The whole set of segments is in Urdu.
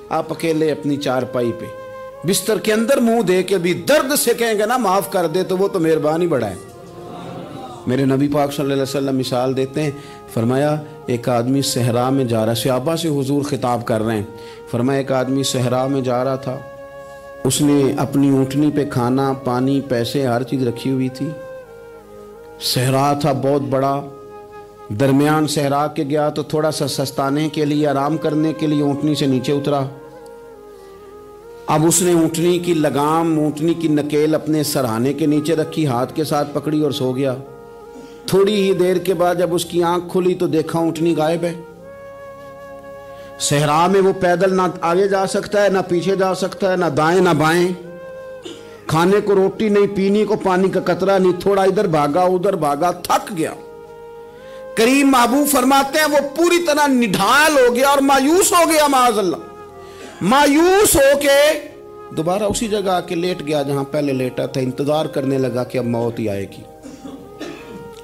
آپ اکیلے اپنی چارپائی پہ بستر کے اندر منہ دے کے بھی درد سے کہیں گے نا معاف کر دے تو وہ تو مہربانی بڑا ہے۔ میرے نبی پاک صلی اللہ علیہ وسلم مثال دیتے ہیں، فرمایا ایک آدمی صحرا میں جا رہا، صحابہ سے حضور خطاب کر رہے ہیں، فرمایا ایک آدمی صحرا میں جا رہا تھا، اس نے اپنی اونٹنی پہ کھانا پانی پیسے ہر چیز رکھی ہوئی تھی، صحرا تھا بہت بڑا، درمیان صحرا کے گیا تو تھوڑا سا سستانے کے لیے آرام کرنے کے لیے اونٹنی سے نیچے اترا۔ اب اس نے اونٹنی کی لگام اونٹنی کی نکیل اپنے سرہانے کے نیچے رکھی، ہاتھ کے ساتھ پکڑی اور سو گیا۔ تھوڑی ہی دیر کے بعد جب اس کی آنکھ کھلی تو دیکھا اونٹنی غائب ہے۔ صحرا میں وہ پیدل نہ آگے جا سکتا ہے نہ پیچھے جا سکتا ہے، نہ دائیں نہ بائیں، کھانے کو روٹی نہیں، پینے کو پانی کا قطرہ نہیں، تھوڑا ادھر بھاگا ادھر بھاگا، تھک گیا۔ کریم محبوب فرماتے ہیں وہ پوری طرح نڈھال ہو گیا اور مایوس ہو گیا، معاذ اللہ، مایوس ہو کے دوبارہ اسی جگہ آ کے لیٹ گیا جہاں پہلے لیٹا تھا، انتظار کرنے لگا کہ اب موت ہی آئے گی،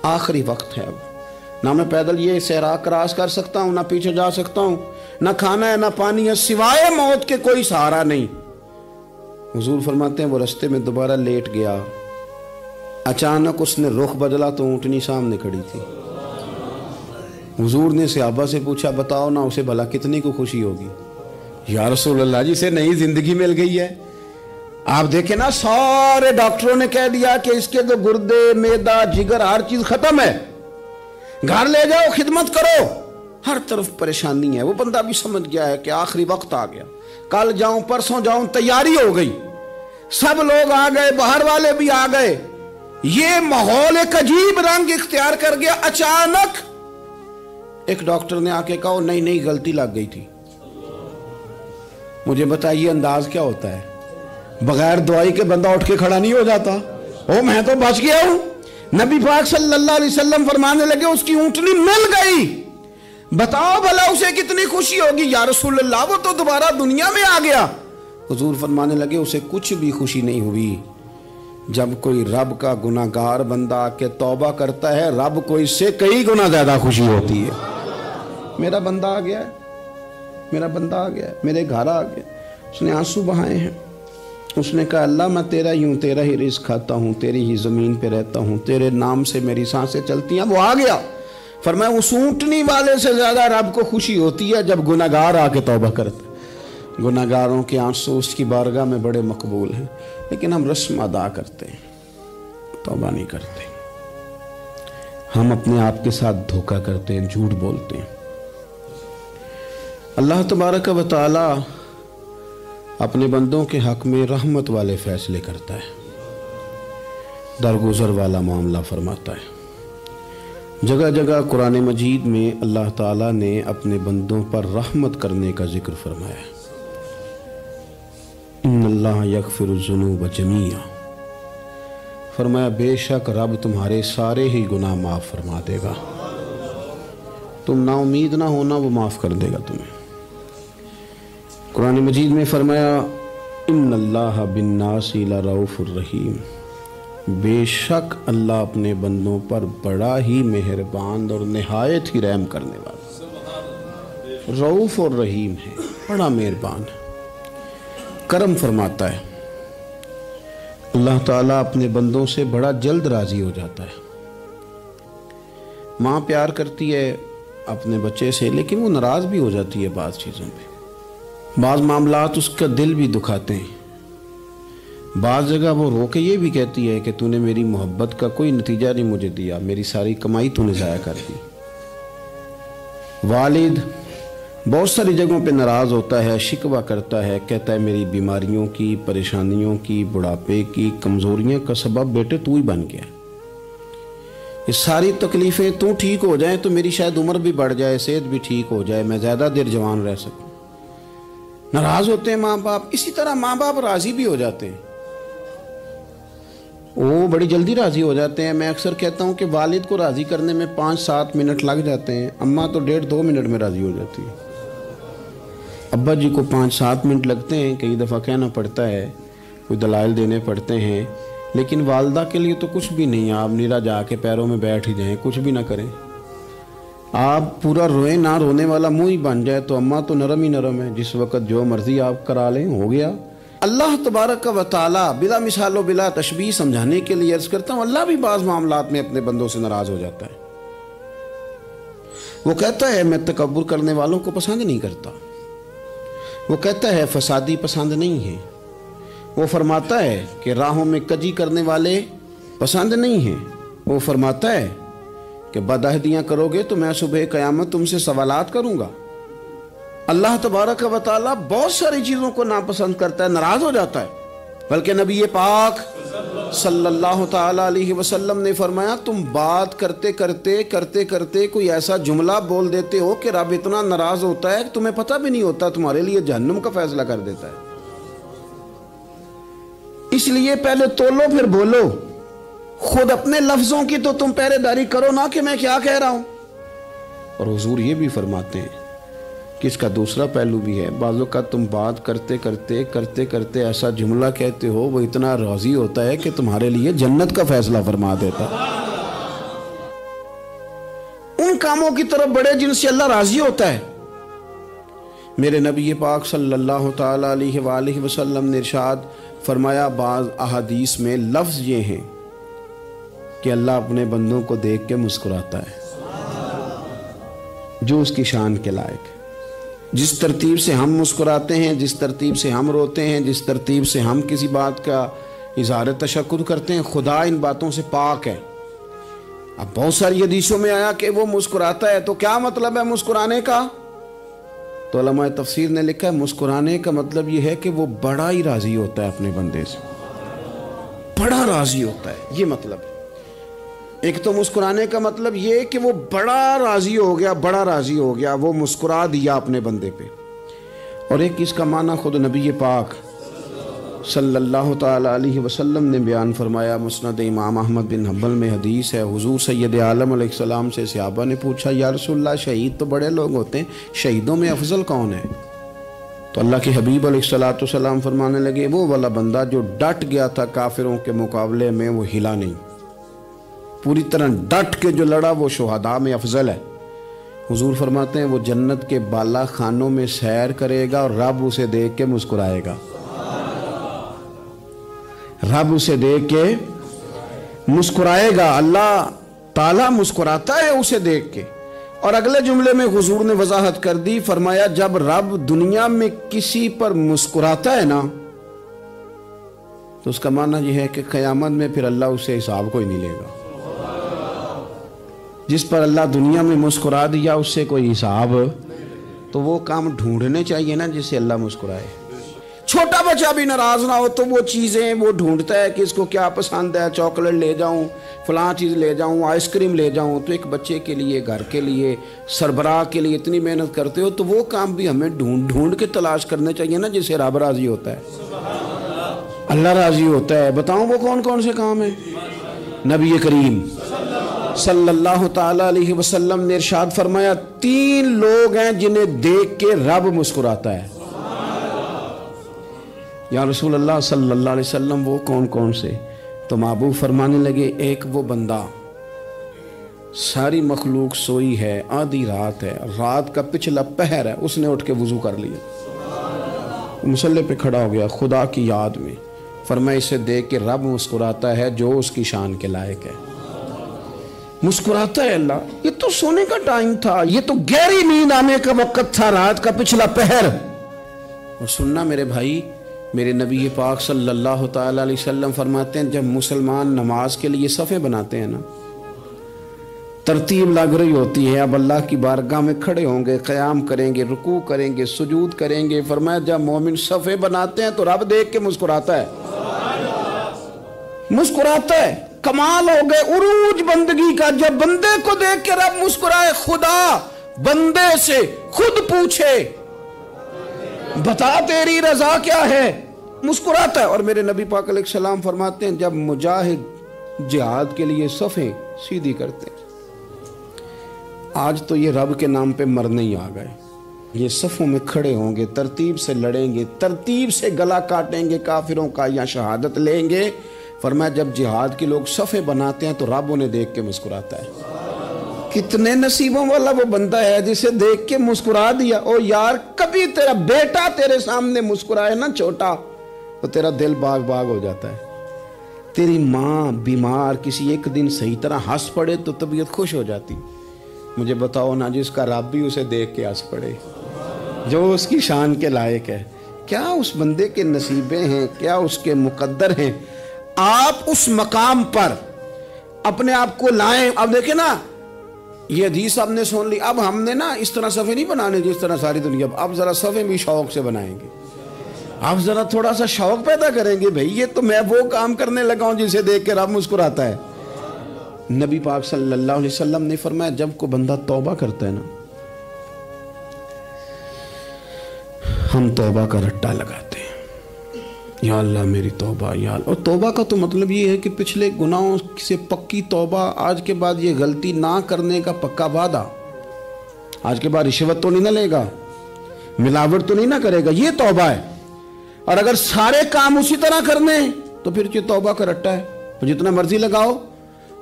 آخری وقت ہے، اب نہ میں پیدل یہ صحرا کراس کر سکتا ہوں، نہ پیچھے جا سکتا ہوں، نہ کھانا ہے نہ پانی ہے، سوائے موت کے کوئی سہارا نہیں۔ حضور فرماتے ہیں وہ رستے میں دوبارہ لیٹ گیا، اچانک اس نے رخ بدلا تو اونٹنی سامنے کھڑی تھی۔ حضور نے صحابہ سے پوچھا بتاؤ نا اسے بھلا کتنی کو خوشی ہوگی؟ یا رسول اللہ جسے نئی زندگی مل گئی ہے۔ آپ دیکھیں نا سارے ڈاکٹروں نے کہہ دیا کہ اس کے جو گردے معدہ جگر ہر چیز ختم ہے، گھر لے جاؤ خدمت کرو، ہر طرف پریشانی ہے۔ وہ بندہ بھی سمجھ گیا ہے کہ آخری وقت آ گیا، کل جاؤں پرسوں جاؤں، تیاری ہو گئی، سب لوگ آ گئے، باہر والے بھی آ گئے، یہ ماحول ایک عجیب رنگ اختیار کر گیا۔ اچانک ایک ڈاکٹر نے آ کے کہا نہیں نہیں غلطی لگ گئی تھی۔ مجھے بتائیے انداز کیا ہوتا ہے؟ بغیر دوائی کے بندہ اٹھ کے کھڑا نہیں ہو جاتا، او میں تو بچ گیا ہوں۔ نبی پاک صلی اللہ علیہ وسلم فرمانے لگے اس کی اونٹنی مل گئی، بتاؤ بھلا اسے کتنی خوشی ہوگی؟ یا رسول اللہ وہ تو دوبارہ دنیا میں آ گیا۔ حضور فرمانے لگے اسے کچھ بھی خوشی نہیں ہوئی۔ جب کوئی رب کا گناہ گار بندہ آ کے توبہ کرتا ہے، رب کو اس سے کئی گنا زیادہ خوشی ہوتی ہے۔ میرا بندہ آ گیا ہے، میرا بندہ آ گیا ہے، میرے گھر آ گیا۔ اس نے آنسو بہائے ہیں، اس نے کہا اللہ میں تیرا ہی ہوں، تیرا ہی رزق کھاتا ہوں، تیری ہی زمین پہ رہتا ہوں، تیرے نام سے میری سانسیں چلتی ہیں۔ وہ آ گیا۔ فرمایا اس اونٹنی والے سے زیادہ رب کو خوشی ہوتی ہے جب گناہگار آ کے توبہ کرتا ہے۔ گناہگاروں کے آنسو اس کی بارگاہ میں بڑے مقبول ہیں، لیکن ہم رسم ادا کرتے ہیں، توبہ نہیں کرتے۔ ہم اپنے آپ کے ساتھ دھوکہ کرتے ہیں، جھوٹ بولتے ہیں۔ اللہ تبارک و تعالی اپنے بندوں کے حق میں رحمت والے فیصلے کرتا ہے، درگزر والا معاملہ فرماتا ہے۔ جگہ جگہ قرآن مجید میں اللہ تعالیٰ نے اپنے بندوں پر رحمت کرنے کا ذکر فرمایا ہے۔ ان اللہ یغفر الذنوب جمیعا، فرمایا بے شک رب تمہارے سارے ہی گناہ معاف فرما دے گا، تم نا امید نہ ہونا، وہ معاف کر دے گا تمہیں۔ قرآن مجید میں فرمایا ان اللہ بالناس لرؤوف الرحیم، بے شک اللہ اپنے بندوں پر بڑا ہی مہربان اور نہایت ہی رحم کرنے والا، رؤوف اور رحیم ہے، بڑا مہربان ہے، کرم فرماتا ہے۔ اللہ تعالیٰ اپنے بندوں سے بڑا جلد راضی ہو جاتا ہے۔ ماں پیار کرتی ہے اپنے بچے سے، لیکن وہ ناراض بھی ہو جاتی ہے بعض چیزوں پہ، بعض معاملات اس کا دل بھی دکھاتے ہیں، بعض جگہ وہ رو کے یہ بھی کہتی ہے کہ تو نے میری محبت کا کوئی نتیجہ نہیں مجھے دیا، میری ساری کمائی تو نے ضائع کر دی۔ والد بہت ساری جگہوں پہ ناراض ہوتا ہے، شکوہ کرتا ہے، کہتا ہے میری بیماریوں کی، پریشانیوں کی، بڑھاپے کی، کمزوریاں کا سبب بیٹے تو ہی بن گیا، یہ ساری تکلیفیں تو ٹھیک ہو جائیں تو میری شاید عمر بھی بڑھ جائے، صحت بھی ٹھیک ہو جائے، میں زیادہ دیر جوان رہ سکوں۔ ناراض ہوتے ہیں ماں باپ، اسی طرح ماں باپ راضی بھی ہو جاتے ہیں، وہ بڑی جلدی راضی ہو جاتے ہیں۔ میں اکثر کہتا ہوں کہ والد کو راضی کرنے میں 5-7 منٹ لگ جاتے ہیں، اماں تو 1.5-2 منٹ میں راضی ہو جاتی ہے۔ ابا جی کو 5-7 منٹ لگتے ہیں، کئی دفعہ کہنا پڑتا ہے، کوئی دلائل دینے پڑتے ہیں، لیکن والدہ کے لیے تو کچھ بھی نہیں، آپ نیرا جا کے پیروں میں بیٹھ ہی جائیں، کچھ بھی نہ کریں، آپ پورا روئیں نہ رونے والا منہ ہی بن جائے تو اماں تو نرم ہی نرم ہے، جس وقت جو مرضی آپ کرا لیں ہو گیا۔ اللہ تبارک و تعالیٰ بلا مثال و بلا تشبیہ سمجھانے کے لیے عرض کرتا ہوں، اللہ بھی بعض معاملات میں اپنے بندوں سے ناراض ہو جاتا ہے۔ وہ کہتا ہے میں تکبر کرنے والوں کو پسند نہیں کرتا، وہ کہتا ہے فسادی پسند نہیں ہے، وہ فرماتا ہے کہ راہوں میں کجی کرنے والے پسند نہیں ہیں، وہ فرماتا ہے کہ بدعہدیاں کرو گے تو میں صبح قیامت تم سے سوالات کروں گا۔ اللہ تبارک و تعالیٰ بہت ساری چیزوں کو ناپسند کرتا ہے، ناراض ہو جاتا ہے، بلکہ نبی پاک صلی اللہ تعالیٰ علیہ وسلم نے فرمایا تم بات کرتے کرتے کوئی ایسا جملہ بول دیتے ہو کہ رب اتنا ناراض ہوتا ہے کہ تمہیں پتہ بھی نہیں ہوتا، تمہارے لیے جہنم کا فیصلہ کر دیتا ہے۔ اس لیے پہلے تولو پھر بولو، خود اپنے لفظوں کی تو تم پہرے داری کرو نا کہ میں کیا کہہ رہا ہوں۔ اور حضور یہ بھی فرماتے ہیں کہ اس کا دوسرا پہلو بھی ہے، بعض اوقات تم بات کرتے ایسا جملہ کہتے ہو وہ اتنا راضی ہوتا ہے کہ تمہارے لیے جنت کا فیصلہ فرما دیتا ہے۔ ان کاموں کی طرف بڑے جن سے اللہ راضی ہوتا ہے۔ میرے نبی پاک صلی اللہ تعالیٰ علیہ وآلہ وسلم نے ارشاد فرمایا، بعض احادیث میں لفظ یہ ہیں کہ اللہ اپنے بندوں کو دیکھ کے مسکراتا ہے جو اس کی شان کے لائق ہے۔ جس ترتیب سے ہم مسکراتے ہیں، جس ترتیب سے ہم روتے ہیں، جس ترتیب سے ہم کسی بات کا اظہار تشکر کرتے ہیں، خدا ان باتوں سے پاک ہے۔ اب بہت ساری حدیثوں میں آیا کہ وہ مسکراتا ہے، تو کیا مطلب ہے مسکرانے کا؟ تو علماء تفسیر نے لکھا ہے مسکرانے کا مطلب یہ ہے کہ وہ بڑا ہی راضی ہوتا ہے اپنے بندے سے، بڑا راضی ہوتا ہے، یہ مطلب ہے۔ ایک تو مسکرانے کا مطلب یہ کہ وہ بڑا راضی ہو گیا، وہ مسکرا دیا اپنے بندے پہ۔ اور ایک اس کا معنی خود نبی پاک صلی اللہ تعالیٰ علیہ وسلم نے بیان فرمایا، مسند امام احمد بن حنبل میں حدیث ہے، حضور سید عالم علیہ السلام سے صحابہ نے پوچھا یا رسول اللہ شہید تو بڑے لوگ ہوتے ہیں، شہیدوں میں افضل کون ہے؟ تو اللہ کے حبیب علیہ السلام فرمانے لگے وہ والا بندہ جو ڈٹ گیا تھا کافروں کے مقابلے میں، وہ ہلا نہیں، پوری طرح ڈٹ کے جو لڑا وہ شہداء میں افضل ہے۔ حضور فرماتے ہیں وہ جنت کے بالا خانوں میں سیر کرے گا اور رب اسے دیکھ کے مسکرائے گا، رب اسے دیکھ کے مسکرائے گا، اللہ تعالیٰ مسکراتا ہے اسے دیکھ کے۔ اور اگلے جملے میں حضور نے وضاحت کر دی، فرمایا جب رب دنیا میں کسی پر مسکراتا ہے نا تو اس کا معنی یہ ہے کہ قیامت میں پھر اللہ اسے حساب کوئی نہیں لے گا۔ جس پر اللہ دنیا میں مسکرا دیا اس سے کوئی حساب، تو وہ کام ڈھونڈنے چاہیے نا جس سے اللہ مسکرائے۔ چھوٹا بچہ بھی ناراض نہ ہو تو وہ چیزیں وہ ڈھونڈتا ہے کہ اس کو کیا پسند ہے، چاکلیٹ لے جاؤں، فلاں چیز لے جاؤں، آئس کریم لے جاؤں۔ تو ایک بچے کے لیے، گھر کے لیے، سربراہ کے لیے اتنی محنت کرتے ہو تو وہ کام بھی ہمیں ڈھونڈ کے تلاش کرنے چاہیے نا جس سے رب راضی ہوتا ہے، اللہ راضی ہوتا ہے۔ بتاؤں وہ کون کون سے کام ہیں؟ نبی کریم صلی اللہ تعالیٰ علیہ وسلم نے ارشاد فرمایا 3 لوگ ہیں جنہیں دیکھ کے رب مسکراتا ہے۔ یا رسول اللہ صلی اللہ علیہ وسلم وہ کون کون سے؟ تو محبوب فرمانے لگے ایک وہ بندہ ساری مخلوق سوئی ہے، آدھی رات ہے، رات کا پچھلا پہر ہے، اس نے اٹھ کے وضو کر لیا، مصلی پہ کھڑا ہو گیا خدا کی یاد میں، فرمایا اسے دیکھ کے رب مسکراتا ہے جو اس کی شان کے لائق ہے۔ مسکراتا ہے اللہ۔ یہ تو سونے کا ٹائم تھا، یہ تو گہری نیند آنے کا وقت تھا، رات کا پچھلا پہر۔ اور سننا میرے بھائی، میرے نبی پاک صلی اللہ تعالیٰ علیہ وسلم فرماتے ہیں جب مسلمان نماز کے لیے صفیں بناتے ہیں نا، ترتیب لگ رہی ہوتی ہے، اب اللہ کی بارگاہ میں کھڑے ہوں گے، قیام کریں گے، رکوع کریں گے، سجود کریں گے، فرمایا جب مومن صفیں بناتے ہیں تو رب دیکھ کے مسکراتا ہے، مسکراتا ہے۔ کمال ہو گئے عروج بندگی کا، جب بندے کو دیکھ کے رب مسکرائے۔ خدا بندے سے خود پوچھے بتا تیری رضا کیا ہے، مسکراتا ہے۔ اور میرے نبی پاک علیہ السلام فرماتے ہیں جب مجاہد جہاد کے لیے صفیں سیدھی کرتے ہیں، آج تو یہ رب کے نام پہ مرنے ہی آ گئے، یہ صفوں میں کھڑے ہوں گے، ترتیب سے لڑیں گے، ترتیب سے گلا کاٹیں گے کافروں کا یا شہادت لیں گے۔ فرمایا جب جہاد کے لوگ صفیں بناتے ہیں تو رب انہیں دیکھ کے مسکراتا ہے۔ کتنے نصیبوں والا وہ بندہ ہے جسے دیکھ کے مسکرا دیا. او یار کبھی تیرا بیٹا تیرے سامنے مسکرائے نا چھوٹا تو تیرا دل باغ باغ ہو جاتا ہے. تیری ماں بیمار کسی ایک دن صحیح طرح ہنس پڑے تو طبیعت خوش ہو جاتی. مجھے بتاؤ نا جس کا رب بھی اسے دیکھ کے ہنس پڑے جو اس کی شان کے لائق ہے. کیا اس بندے کے نصیبیں ہیں, کیا اس کے مقدر ہیں. آپ اس مقام پر اپنے آپ کو لائیں. اب دیکھیں نا یہ حدیث آپ نے سن لی, اب ہم نے نا اس طرح صفحے نہیں بنانے جس طرح ساری دنیا, اب ذرا صفحے بھی شوق سے بنائیں گے. آپ ذرا تھوڑا سا شوق پیدا کریں گے, بھئی یہ تو میں وہ کام کرنے لگا ہوں جسے دیکھ کے رب مسکراتا ہے. نبی پاک صلی اللہ علیہ وسلم نے فرمایا جب کوئی بندہ توبہ کرتا ہے نا, ہم توبہ کا رٹا لگاتے ہیں, یا اللہ میری توبہ یا اللہ. اور توبہ کا تو مطلب یہ ہے کہ پچھلے گناہوں سے پکی توبہ, آج کے بعد یہ غلطی نہ کرنے کا پکا وعدہ. آج کے بعد رشوت تو نہیں نہ لے گا, ملاوٹ تو نہیں نہ کرے گا, یہ توبہ ہے. اور اگر سارے کام اسی طرح کرنے تو پھر یہ توبہ کا رٹا ہے, تو جتنا مرضی لگاؤ.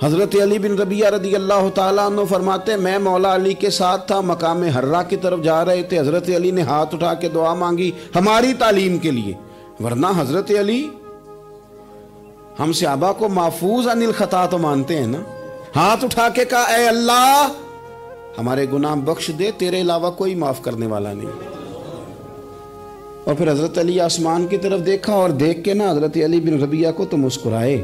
حضرت علی بن ربیعہ رضی اللہ تعالیٰ عنہ فرماتے ہیں میں مولا علی کے ساتھ تھا, مقام حرہ کی طرف جا رہے تھے, حضرت علی نے ہاتھ اٹھا کے دعا مانگی ہماری تعلیم کے لیے. ورنہ حضرت علی ہم صحابہ کو محفوظ عن الخطا تو مانتے ہیں نا. ہاتھ اٹھا کے کہا اے اللہ ہمارے گناہ بخش دے, تیرے علاوہ کوئی معاف کرنے والا نہیں. اور پھر حضرت علی آسمان کی طرف دیکھا اور دیکھ کے نا حضرت علی بن ربیعہ کو تو مسکرائے.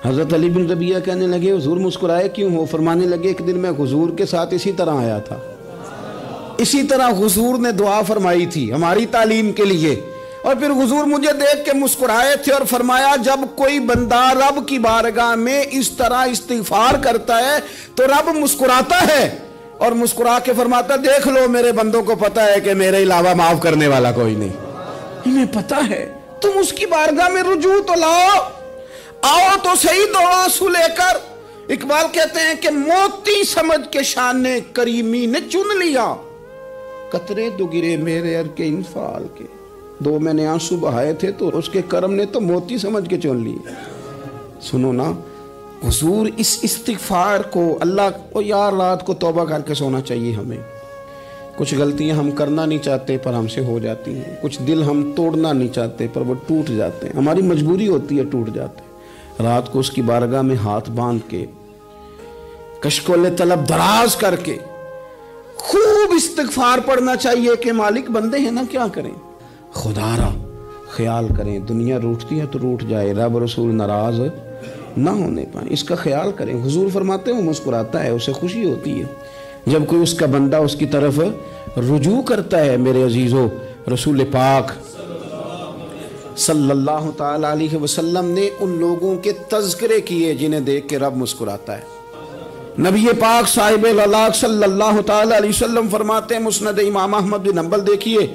حضرت علی بن ربیعہ کہنے لگے حضور مسکرائے کیوں ہو؟ فرمانے لگے ایک دن میں حضور کے ساتھ اسی طرح آیا تھا, اسی طرح حضور نے دعا فرمائی تھی ہماری تعلیم کے لیے, اور پھر حضور مجھے دیکھ کے مسکرائے تھے اور فرمایا جب کوئی بندہ رب کی بارگاہ میں اس طرح استغفار کرتا ہے تو رب مسکراتا ہے اور مسکرا کے فرماتا دیکھ لو میرے بندوں کو پتا ہے کہ میرے علاوہ معاف کرنے والا کوئی نہیں. انہیں پتا ہے, تم اس کی بارگاہ میں رجوع تو لاؤ, آؤ تو صحیح دو آنسو لے کر. اقبال کہتے ہیں کہ موتی سمجھ کے شان کریمی نے چن لیا, قطرے دو گرے میرے ار کے انفال کے. دو میں نے آنسو بہائے تھے تو اس کے کرم نے تو موتی سمجھ کے چن لیے. سنو نا حضور اس استغفار کو اللہ کو یار رات کو توبہ کر کے سونا چاہیے ہمیں. کچھ غلطیاں ہم کرنا نہیں چاہتے پر ہم سے ہو جاتی ہیں, کچھ دل ہم توڑنا نہیں چاہتے پر وہ ٹوٹ جاتے ہیں, ہماری مجبوری ہوتی ہے ٹوٹ جاتے ہیں. رات کو اس کی بارگاہ میں ہاتھ باندھ کے کشکول طلب دراز کر کے خوب استغفار پڑھنا چاہیے کہ مالک بندے ہیں نا کیا کریں, خدا را خیال کریں, دنیا روٹتی ہے تو روٹ جائے, رب رسول ناراض نہ ہونے پائیں, اس کا خیال کریں. حضور فرماتے ہیں وہ مسکراتا ہے, اسے خوشی ہوتی ہے جب کوئی اس کا بندہ اس کی طرف رجوع کرتا ہے. میرے عزیزو رسول پاک صلی اللہ تعالی علیہ وسلم نے ان لوگوں کے تذکرے کیے جنہیں دیکھ کے رب مسکراتا ہے. نبی پاک صاحب الاخلاق صلی اللہ تعالی علیہ وسلم فرماتے ہیں, مسند امام احمد بن حنبل دیکھیے,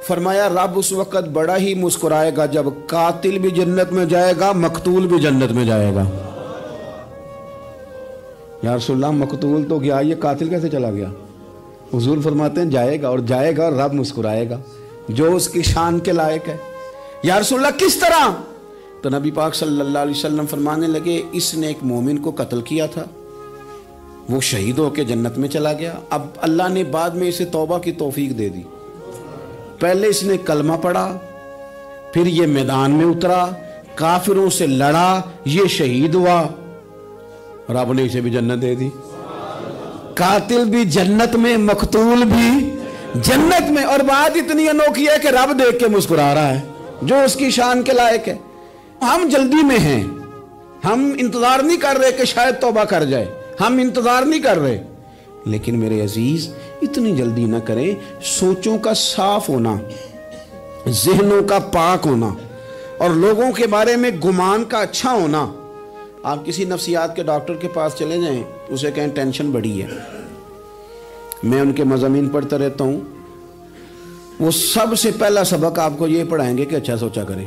فرمایا رب اس وقت بڑا ہی مسکرائے گا جب قاتل بھی جنت میں جائے گا, مقتول بھی جنت میں جائے گا. یا رسول اللہ مقتول تو گیا, یہ قاتل کیسے چلا گیا؟ حضور فرماتے ہیں جائے گا, اور جائے گا اور رب مسکرائے گا جو اس کی شان کے لائق ہے. یا رسول اللہ کس طرح؟ تو نبی پاک صلی اللہ علیہ وسلم فرمانے لگے اس نے ایک مومن کو قتل کیا تھا, وہ شہید ہو کے جنت میں چلا گیا. اب اللہ نے بعد میں اسے توبہ کی توفیق دے دی. پہلے اس نے کلمہ پڑھا, پھر یہ میدان میں اترا, کافروں سے لڑا, یہ شہید ہوا, رب نے اسے بھی جنت دے دی. قاتل بھی جنت میں, مقتول بھی جنت میں. اور بات اتنی انوکھی ہے کہ رب دیکھ کے مسکرا رہا ہے جو اس کی شان کے لائق ہے. ہم جلدی میں ہیں, ہم انتظار نہیں کر رہے کہ شاید توبہ کر جائے, ہم انتظار نہیں کر رہے. لیکن میرے عزیز اتنی جلدی نہ کریں. سوچوں کا صاف ہونا, ذہنوں کا پاک ہونا اور لوگوں کے بارے میں گمان کا اچھا ہونا. آپ کسی نفسیات کے ڈاکٹر کے پاس چلے جائیں, اسے کہیں ٹینشن بڑی ہے. میں ان کے مضامین پڑھتا رہتا ہوں, وہ سب سے پہلا سبق آپ کو یہ پڑھائیں گے کہ اچھا سوچا کریں.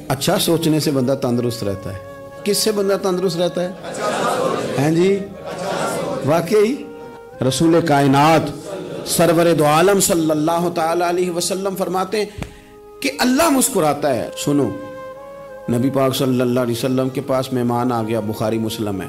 اچھا سوچنے سے بندہ تندرست رہتا ہے. کس سے بندہ تندرست رہتا ہے؟ ہیں جی واقعی رسول کائنات سرور دو عالم صلی اللہ تعالی علیہ وسلم فرماتے ہیں کہ اللہ مسکراتا ہے. سنو, نبی پاک صلی اللہ علیہ وسلم کے پاس مہمان آ گیا, بخاری مسلم ہے.